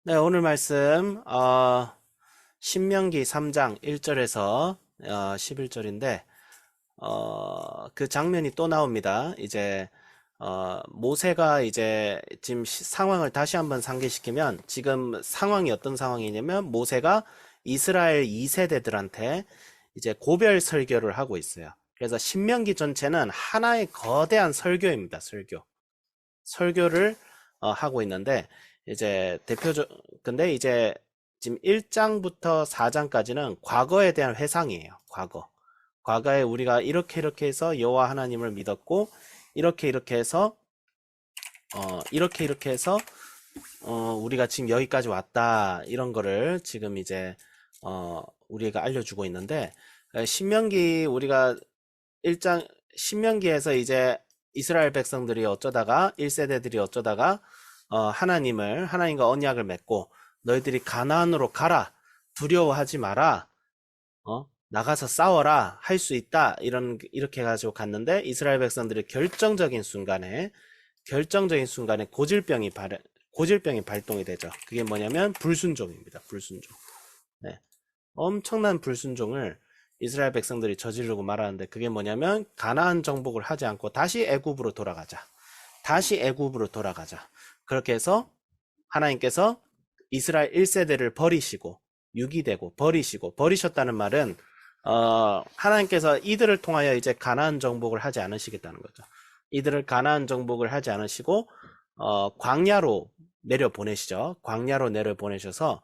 네, 오늘 말씀, 신명기 3장 1절에서 11절인데, 그 장면이 또 나옵니다. 이제, 모세가 이제 지금 상황을 다시 한번 상기시키면, 지금 상황이 어떤 상황이냐면, 모세가 이스라엘 2세대들한테 이제 고별 설교를 하고 있어요. 그래서 신명기 전체는 하나의 거대한 설교입니다. 설교를 하고 있는데 이제 근데 이제 지금 1장부터 4장까지는 과거에 대한 회상이에요. 과거에 우리가 이렇게 해서 여호와 하나님을 믿었고 이렇게 해서 이렇게 해서 우리가 지금 여기까지 왔다 이런 거를 지금 이제 우리가 알려주고 있는데 신명기 우리가 1장 신명기에서 이제 이스라엘 백성들이 어쩌다가 1세대들이 어쩌다가 하나님과 언약을 맺고 너희들이 가나안으로 가라 두려워하지 마라 나가서 싸워라 할 수 있다 이렇게 해가지고 갔는데 이스라엘 백성들이 결정적인 순간에 고질병이 발동이 되죠. 그게 뭐냐면 불순종입니다. 불순종. 네. 엄청난 불순종을 이스라엘 백성들이 저지르고 말하는데 그게 뭐냐면 가나안 정복을 하지 않고 다시 애굽으로 돌아가자. 그렇게 해서 하나님께서 이스라엘 1세대를 버리시고 유기되고 버리셨다는 말은 하나님께서 이들을 통하여 이제 가나안 정복을 하지 않으시겠다는 거죠. 이들을 가나안 정복을 하지 않으시고 광야로 내려보내시죠. 광야로 내려보내셔서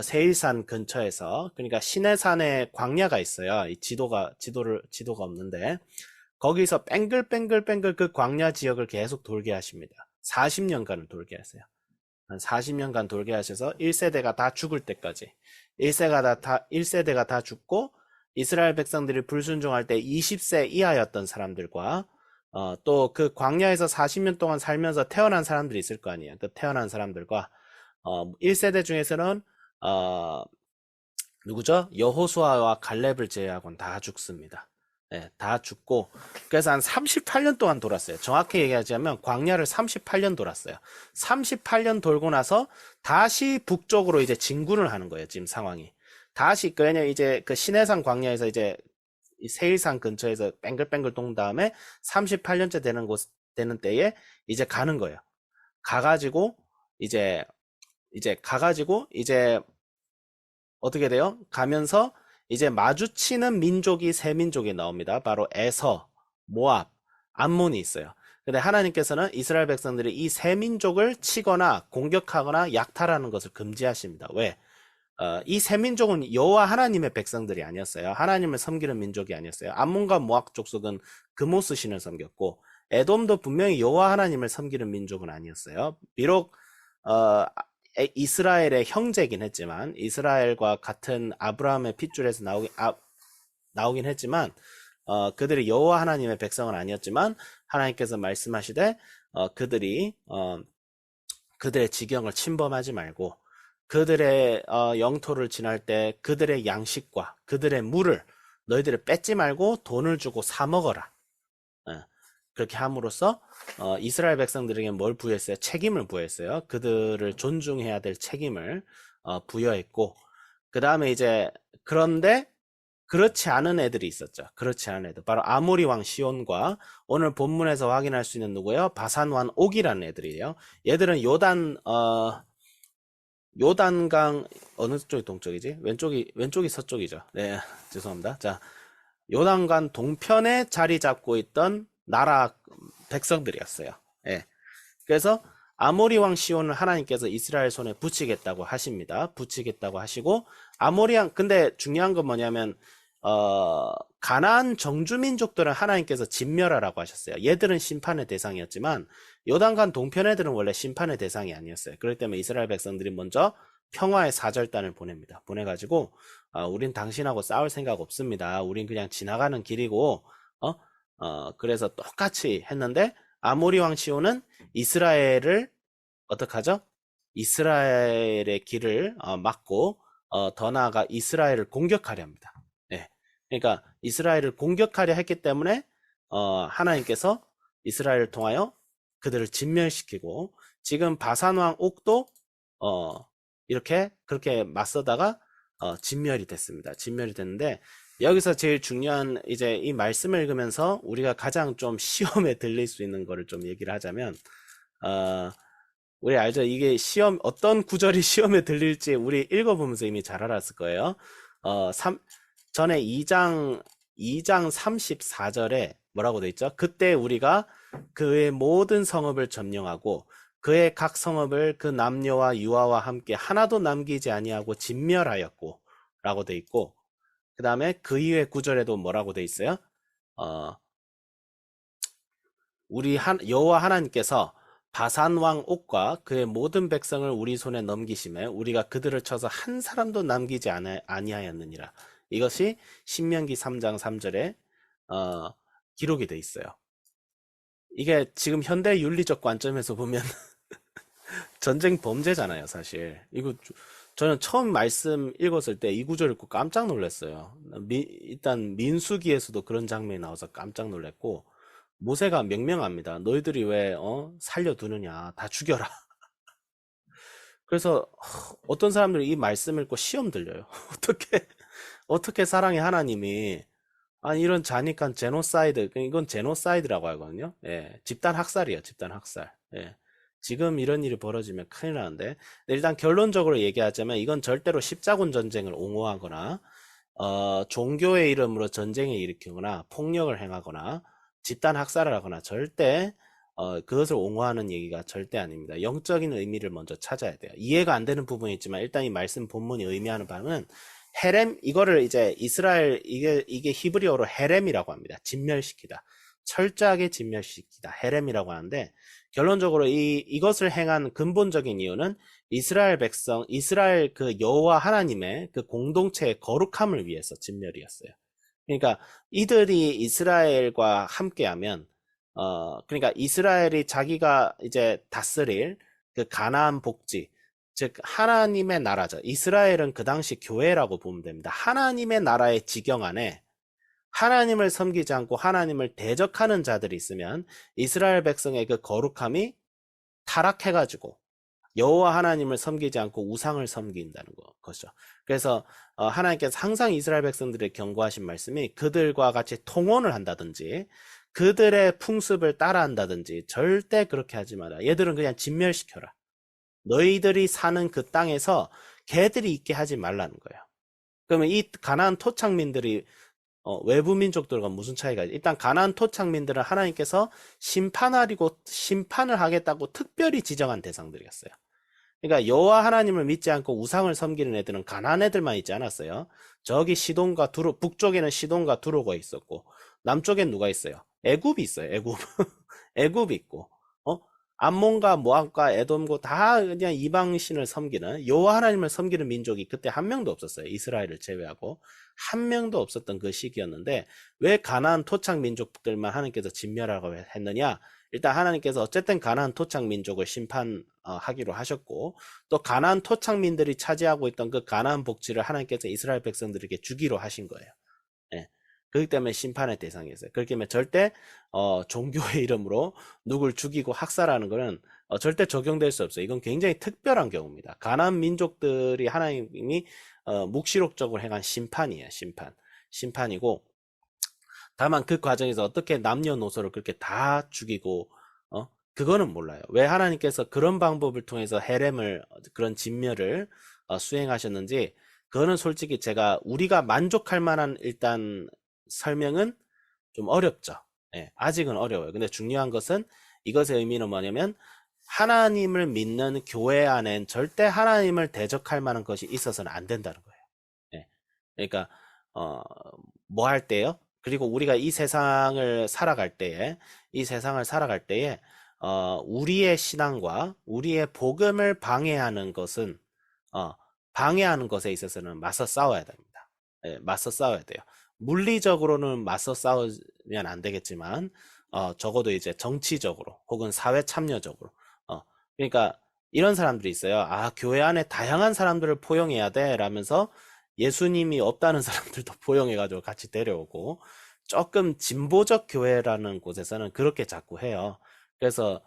세일산 근처에서 그러니까 시내산에 광야가 있어요. 이 지도가 없는데 거기서 뺑글뺑글 그 광야 지역을 계속 돌게 하십니다. 40년간을 돌게 하세요. 한 40년간 돌게 하셔서 1세대가 다 죽을 때까지 1세대가 다 죽고 이스라엘 백성들이 불순종할 때 20세 이하였던 사람들과 또 그 광야에서 40년 동안 살면서 태어난 사람들이 있을 거 아니에요. 그 태어난 사람들과 1세대 중에서는 누구죠? 여호수아와 갈렙을 제외하고는 다 죽습니다. 네, 다 죽고 그래서 한 38년 동안 돌았어요. 정확히 얘기하자면 광야를 38년 돌았어요. 38년 돌고 나서 다시 북쪽으로 이제 진군을 하는 거예요. 지금 상황이. 다시 왜냐면 이제 그 시내산 광야에서 이제 세일산 근처에서 뺑글뺑글 돈 다음에 38년째 되는 때에 이제 가는 거예요. 가가지고 이제 어떻게 돼요? 가면서 이제 마주치는 민족이 세 민족이 나옵니다. 바로 에서, 모압, 암몬이 있어요. 근데 하나님께서는 이스라엘 백성들이 이 세 민족을 치거나 공격하거나 약탈하는 것을 금지하십니다. 왜? 이 세 민족은 여호와 하나님의 백성들이 아니었어요. 하나님을 섬기는 민족이 아니었어요. 암몬과 모압 족속은 그모스 신을 섬겼고 에돔도 분명히 여호와 하나님을 섬기는 민족은 아니었어요. 비록 이스라엘의 형제긴 했지만 이스라엘과 같은 아브라함의 핏줄에서 나오긴 했지만 그들이 여호와 하나님의 백성은 아니었지만 하나님께서 말씀하시되 그들의 지경을 침범하지 말고 그들의 영토를 지날 때 그들의 양식과 그들의 물을 너희들이 뺏지 말고 돈을 주고 사 먹어라. 그렇게 함으로써 이스라엘 백성들에게 뭘 부여했어요? 책임을 부여했어요. 그들을 존중해야 될 책임을 부여했고 그 다음에 이제 그런데 그렇지 않은 애들이 있었죠. 그렇지 않은 애들. 바로 아모리 왕 시온과 오늘 본문에서 확인할 수 있는 누구예요? 바산 왕 옥이라는 애들이에요. 얘들은 요단강 어느 쪽이 동쪽이지? 왼쪽이 서쪽이죠. 네, 죄송합니다. 자, 요단강 동편에 자리 잡고 있던 나라 백성들이었어요. 예. 그래서 아모리 왕 시온을 하나님께서 이스라엘 손에 붙이겠다고 하십니다. 붙이겠다고 하시고 근데 중요한 건 뭐냐면 가나안 정주민족들은 하나님께서 진멸하라고 하셨어요. 얘들은 심판의 대상이었지만 요단강 동편 애들은 원래 심판의 대상이 아니었어요. 그렇기 때문에 이스라엘 백성들이 먼저 평화의 사절단을 보냅니다. 보내가지고 우린 당신하고 싸울 생각 없습니다. 우린 그냥 지나가는 길이고 그래서 똑같이 했는데 아모리 왕 시온은 이스라엘을 어떻게 하죠? 이스라엘의 길을 막고 더 나아가 이스라엘을 공격하려 합니다. 네. 그러니까 이스라엘을 공격하려 했기 때문에 하나님께서 이스라엘을 통하여 그들을 진멸시키고 지금 바산 왕 옥도 이렇게 그렇게 맞서다가 진멸이 됐습니다. 진멸이 됐는데 여기서 제일 중요한 이제 이 말씀을 읽으면서 우리가 가장 좀 시험에 들릴 수 있는 거를 좀 얘기를 하자면 우리 알죠? 이게 시험 어떤 구절이 시험에 들릴지 우리 읽어보면서 이미 잘 알았을 거예요. 전에 2장 34절에 뭐라고 돼 있죠? 그때 우리가 그의 모든 성읍을 점령하고 그의 각 성읍을 그 남녀와 유아와 함께 하나도 남기지 아니하고 진멸하였고 라고 돼 있고 그 다음에 그 이후의 구절에도 뭐라고 돼 있어요? 어, 우리 여호와 하나님께서 바산 왕 옥과 그의 모든 백성을 우리 손에 넘기심에 우리가 그들을 쳐서 한 사람도 남기지 아니하였느니라. 이것이 신명기 3장 3절에 기록이 돼 있어요. 이게 지금 현대 윤리적 관점에서 보면 전쟁 범죄잖아요, 사실. 이거 저는 처음 말씀 읽었을 때 이 구절 읽고 깜짝 놀랐어요. 일단 민수기에서도 그런 장면이 나와서 깜짝 놀랐고 모세가 명명합니다. 너희들이 왜 살려두느냐, 다 죽여라. 그래서 어떤 사람들이 이 말씀 읽고 시험 들려요. 어떻게 사랑의 하나님이 아니 이런 잔인한 제노사이드, 이건 제노사이드라고 하거든요. 예, 집단 학살이에요, 집단 학살. 예. 지금 이런 일이 벌어지면 큰일 나는데 일단 결론적으로 얘기하자면 이건 절대로 십자군 전쟁을 옹호하거나 종교의 이름으로 전쟁을 일으키거나 폭력을 행하거나 집단 학살을 하거나 절대 그것을 옹호하는 얘기가 절대 아닙니다. 영적인 의미를 먼저 찾아야 돼요. 이해가 안 되는 부분이 있지만 일단 이 말씀 본문이 의미하는 바는 헤렘, 이거를 이제 이스라엘, 이게 히브리어로 헤렘이라고 합니다. 진멸시키다. 철저하게 진멸시키다. 헤렘이라고 하는데, 결론적으로 이것을 행한 근본적인 이유는 이스라엘 백성, 이스라엘 그 여호와 하나님의 그 공동체의 거룩함을 위해서 진멸이었어요. 그러니까 이들이 이스라엘과 함께하면, 그러니까 이스라엘이 자기가 이제 다스릴 그 가나안 복지, 즉 하나님의 나라죠. 이스라엘은 그 당시 교회라고 보면 됩니다. 하나님의 나라의 지경 안에 하나님을 섬기지 않고 하나님을 대적하는 자들이 있으면 이스라엘 백성의 그 거룩함이 타락해가지고 여호와 하나님을 섬기지 않고 우상을 섬긴다는 것이죠. 그래서 하나님께서 항상 이스라엘 백성들의 경고하신 말씀이 그들과 같이 통혼을 한다든지 그들의 풍습을 따라한다든지 절대 그렇게 하지 마라. 얘들은 그냥 진멸시켜라. 너희들이 사는 그 땅에서 개들이 있게 하지 말라는 거예요. 그러면 이 가나안 토착민들이 외부 민족들과 무슨 차이가 있지? 일단 가나안 토착민들은 하나님께서 심판을 하겠다고 특별히 지정한 대상들이었어요. 그러니까 여호와 하나님을 믿지 않고 우상을 섬기는 애들은 가나안 애들만 있지 않았어요. 저기 시돈과 두로, 북쪽에는 시돈과 두로가 있었고 남쪽엔 누가 있어요? 애굽이 있어요. 애굽. 애굽이 있고 암몬과 모압과 에돔과 다 그냥 이방신을 섬기는 여호와 하나님을 섬기는 민족이 그때 한 명도 없었어요. 이스라엘을 제외하고 한 명도 없었던 그 시기였는데 왜 가나안 토착 민족들만 하나님께서 진멸하라고 했느냐? 일단 하나님께서 어쨌든 가나안 토착 민족을 심판하기로 하셨고 또 가나안 토착민들이 차지하고 있던 그 가나안 복지를 하나님께서 이스라엘 백성들에게 주기로 하신 거예요. 예. 그렇기 때문에 심판의 대상이었어요. 그렇기 때문에 절대 종교의 이름으로 누굴 죽이고 학살하는 것은 절대 적용될 수 없어요. 이건 굉장히 특별한 경우입니다. 가나안 민족들이 하나님이 묵시록적으로 행한 심판이에요. 심판이고 다만 그 과정에서 어떻게 남녀노소를 그렇게 다 죽이고 그거는 몰라요. 왜 하나님께서 그런 방법을 통해서 헤렘을 그런 진멸을 수행하셨는지 그거는 솔직히 우리가 만족할 만한 일단 설명은 좀 어렵죠. 예, 아직은 어려워요. 근데 중요한 것은 이것의 의미는 뭐냐면 하나님을 믿는 교회 안엔 절대 하나님을 대적할 만한 것이 있어서는 안 된다는 거예요. 예, 그러니까 뭐 할 때요? 그리고 우리가 이 세상을 살아갈 때에 우리의 신앙과 우리의 복음을 방해하는 것에 있어서는 맞서 싸워야 됩니다. 예, 맞서 싸워야 돼요. 물리적으로는 맞서 싸우면 안 되겠지만 적어도 이제 정치적으로 혹은 사회 참여적으로 그러니까 이런 사람들이 있어요. 교회 안에 다양한 사람들을 포용해야 돼 라면서 예수님이 없다는 사람들도 포용해가지고 같이 데려오고 조금 진보적 교회라는 곳에서는 그렇게 자꾸 해요. 그래서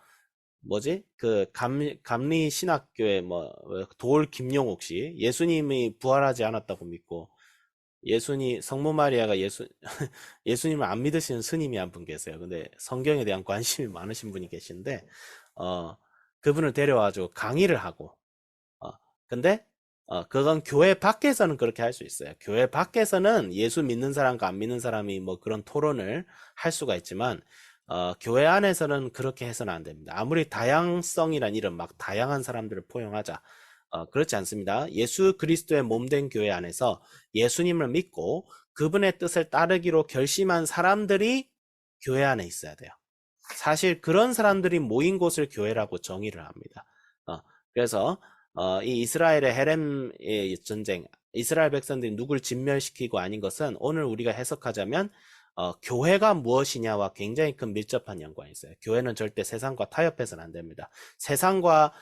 뭐지? 그 감리 신학교의 도올 김용옥 씨, 예수님이 부활하지 않았다고 믿고 성모 마리아가 예수님을 안 믿으시는 스님이 한 분 계세요. 근데 성경에 대한 관심이 많으신 분이 계신데, 어, 그분을 데려와가지고 강의를 하고, 어, 근데, 그건 교회 밖에서는 그렇게 할 수 있어요. 교회 밖에서는 예수 믿는 사람과 안 믿는 사람이 뭐 그런 토론을 할 수가 있지만, 교회 안에서는 그렇게 해서는 안 됩니다. 아무리 다양성이란 이름, 막 다양한 사람들을 포용하자. 그렇지 않습니다. 예수 그리스도의 몸된 교회 안에서 예수님을 믿고 그분의 뜻을 따르기로 결심한 사람들이 교회 안에 있어야 돼요. 사실 그런 사람들이 모인 곳을 교회라고 정의를 합니다. 그래서 이 이스라엘의 헤렘의 전쟁, 이스라엘 백성들이 누굴 진멸시키고 아닌 것은 오늘 우리가 해석하자면 교회가 무엇이냐와 굉장히 큰 밀접한 연관이 있어요. 교회는 절대 세상과 타협해서는 안 됩니다. 세상과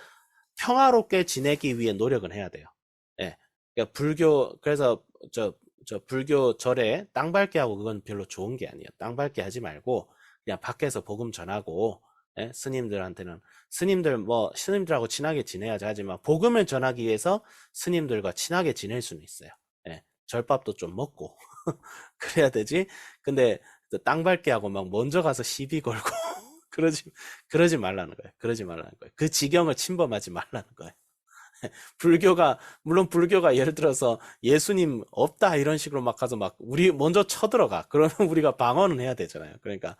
평화롭게 지내기 위해 노력은 해야 돼요. 예. 그러니까 그래서 불교 절에 땅 밟게 하고 그건 별로 좋은 게 아니에요. 땅 밟게 하지 말고 그냥 밖에서 복음 전하고, 예? 스님들하고 친하게 지내야지 하지만 복음을 전하기 위해서 스님들과 친하게 지낼 수는 있어요. 예. 절밥도 좀 먹고 그래야 되지. 근데 땅 밟게 하고 막 먼저 가서 시비 걸고 그러지 말라는 거예요. 그러지 말라는 거예요. 그 지경을 침범하지 말라는 거예요. 물론 불교가 예를 들어서 예수님 없다 이런 식으로 막 가서 막 우리 먼저 쳐들어가. 그러면 우리가 방어는 해야 되잖아요. 그러니까,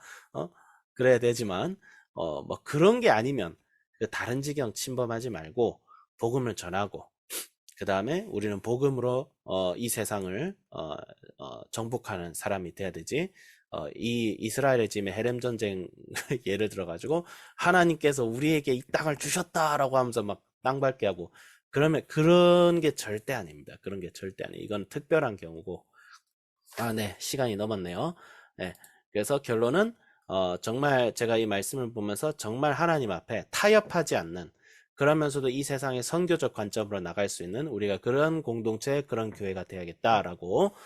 그래야 되지만, 뭐 그런 게 아니면 그 다른 지경 침범하지 말고 복음을 전하고, 그 다음에 우리는 복음으로, 이 세상을, 정복하는 사람이 돼야 되지. 이 이스라엘의 지금 헤렘 전쟁 예를 들어가지고 하나님께서 우리에게 이 땅을 주셨다라고 하면서 막 땅 밟게 하고 그러면 그런 게 절대 아닙니다. 그런 게 절대 아니에요. 이건 특별한 경우고. 네, 시간이 넘었네요. 네, 그래서 결론은 정말 제가 이 말씀을 보면서 정말 하나님 앞에 타협하지 않는, 그러면서도 이 세상의 선교적 관점으로 나갈 수 있는 우리가 그런 공동체, 그런 교회가 되어야겠다라고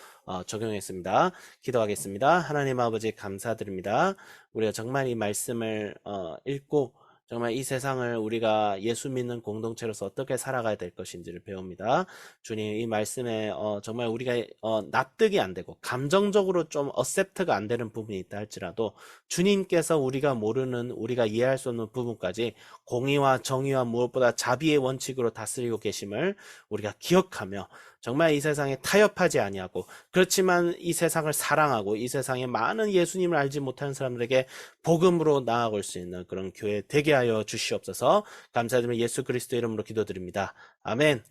적용했습니다. 기도하겠습니다. 하나님 아버지 감사드립니다. 우리가 정말 이 말씀을 읽고 정말 이 세상을 우리가 예수 믿는 공동체로서 어떻게 살아가야 될 것인지를 배웁니다. 주님, 이 말씀에 정말 우리가 납득이 안 되고 감정적으로 좀 어셉트가 안 되는 부분이 있다 할지라도 주님께서 우리가 모르는, 우리가 이해할 수 없는 부분까지 공의와 정의와 무엇보다 자비의 원칙으로 다스리고 계심을 우리가 기억하며 정말 이 세상에 타협하지 아니하고, 그렇지만 이 세상을 사랑하고 이 세상에 많은 예수님을 알지 못하는 사람들에게 복음으로 나아갈 수 있는 그런 교회 되게 하여 주시옵소서. 감사드리며 예수 그리스도 이름으로 기도드립니다. 아멘.